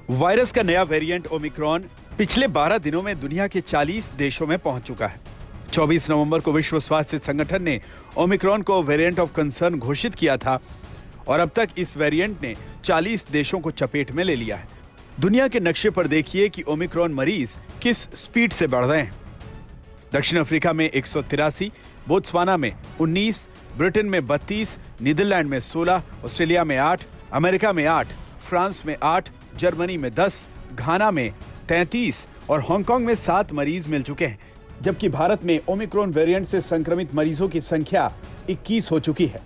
Virus का नया variant Omicron पिछले 12 दिनों में दुनिया के 40 देशों में पहुंच चुका है। 24 नवंबर को विश्व स्वास्थ्य संगठन ने ओमिक्रॉन को वेरिएंट ऑफ कंसर्न घोषित किया था और अब तक इस वेरिएंट ने 40 देशों को चपेट में ले लिया है। दुनिया के नक्शे पर देखिए कि ओमिक्रॉन मरीज किस स्पीड से बढ़ रहे हैं। दक्षिण अफ्रीका में 183, बोत्सवाना में 19, ब्रिटेन में 32, नीदरलैंड में 16, ऑस्ट्रेलिया में 8, अमेरिका में 8, फ्रांस में 8, जर्मनी में 10, घाना में 33 और हांगकांग में 7 मरीज मिल चुके हैं, जबकि भारत में ओमिक्रॉन वेरिएंट से संक्रमित मरीजों की संख्या 21 हो चुकी है।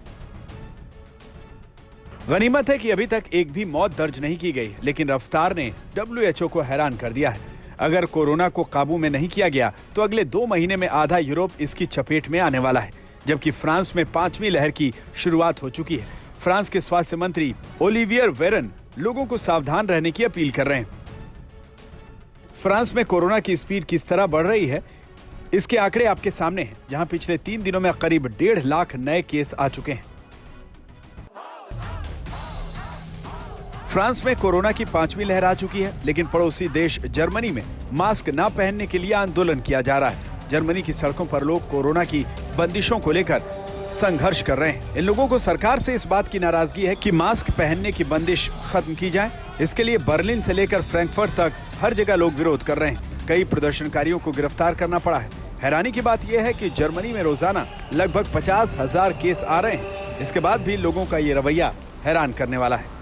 गनीमत है कि अभी तक एक भी मौत दर्ज नहीं की गई, लेकिन रफ्तार ने WHO को हैरान कर दिया है। अगर कोरोना को काबू में नहीं किया गया तो अगले 2 महीने में आधा यूरोप इसकी चपेट में आने वाला है, जबकि फ्रांस में 5वीं लहर की शुरुआत हो चुकी है। फ्रांस के स्वास्थ्य मंत्री ओलिवियर वेरन लोगों को सावधान रहने की अपील कर रहे हैं। फ्रांस में कोरोना की स्पीड किस तरह बढ़ रही है, इसके आंकड़े आपके सामने हैं, जहां पिछले 3 दिनों में करीब 1.5 लाख नए केस आ चुके हैं। फ्रांस में कोरोना की 5वीं लहर आ चुकी है, लेकिन पड़ोसी देश जर्मनी में मास्क न पहनने के लिए आंदोलन किया जा रहा है। जर्मनी की सड़कों पर लोग कोरोना की बंदिशों को लेकर संघर्ष कर रहे हैं। इन लोगों को सरकार से इस बात की नाराजगी है कि मास्क पहनने की बंदिश खत्म की जाए। इसके लिए बर्लिन से लेकर फ्रैंकफर्ट तक हर जगह लोग विरोध कर रहे हैं। कई प्रदर्शनकारियों को गिरफ्तार करना पड़ा है। हैरानी की बात यह है कि जर्मनी में रोजाना लगभग 50,000 केस आ रहे हैं। इसके बाद भी लोगों का ये रवैया हैरान करने वाला है।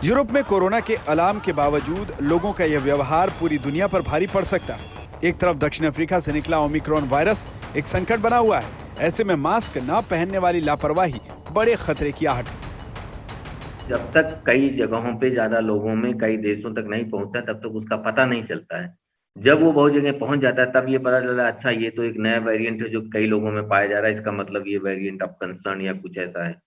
यूरोप में कोरोना के अलार्म के बावजूद लोगों का यह व्यवहार पूरी दुनिया पर भारी पड़ सकता है। एक तरफ दक्षिण अफ्रीका से निकला ओमिक्रॉन वायरस एक संकट बना हुआ है। ऐसे में मास्क न पहनने वाली लापरवाही बड़े खतरे की आहट है। जब तक कई जगहों पे ज्यादा लोगों में कई देशों तक नहीं पहुंचता, तब तक उसका पता नहीं चलता है। जब वो बहुत जगह पहुंच जाता है, तब ये पता चला अच्छा ये तो एक नया वेरिएंट है जो कई लोगों में पाया जा रहा है, इसका मतलब ये वेरिएंट ऑफ कंसर्न या कुछ ऐसा है।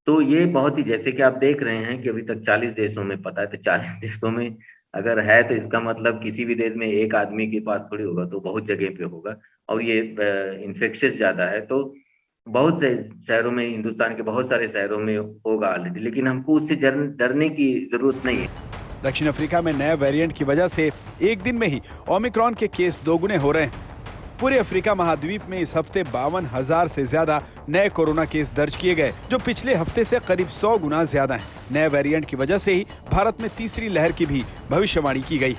तो ये बहुत ही, जैसे कि आप देख रहे हैं कि अभी तक 40 देशों में पता है, तो 40 देशों में अगर है तो इसका मतलब किसी भी देश में एक आदमी के पास थोड़ी होगा, तो बहुत जगह पे होगा। और ये इन्फेक्शियस ज्यादा है, तो बहुत से शहरों में, हिंदुस्तान के बहुत सारे शहरों में होगा ऑलरेडी, लेकिन हमको उससे डरने की जरूरत नहीं है। दक्षिण अफ्रीका में नए वेरिएंट की वजह से एक दिन में ही ओमिक्रॉन के केस दोगुने हो रहे हैं। पूरे अफ्रीका महाद्वीप में इस हफ्ते 52,000 से ज्यादा नए कोरोना केस दर्ज किए गए, जो पिछले हफ्ते से करीब 100 गुना ज्यादा हैं। नए वेरिएंट की वजह से ही भारत में तीसरी लहर की भी भविष्यवाणी की गई।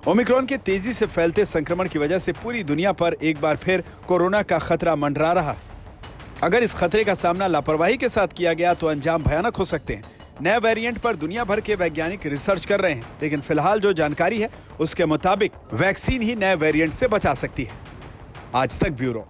ओमिक्रॉन के तेजी से फैलते संक्रमण की वजह से पूरी दुनिया पर एक बार फिर कोरोना का खतरा मंडरा रहा। अगर इस खतरे का सामना लापरवाही के साथ किया गया तो अंजाम भयानक हो सकते हैं। नए वेरिएंट पर दुनिया भर के वैज्ञानिक रिसर्च कर रहे हैं, लेकिन फिलहाल जो जानकारी है उसके मुताबिक वैक्सीन ही नए वेरिएंट से बचा सकती है। आज तक ब्यूरो।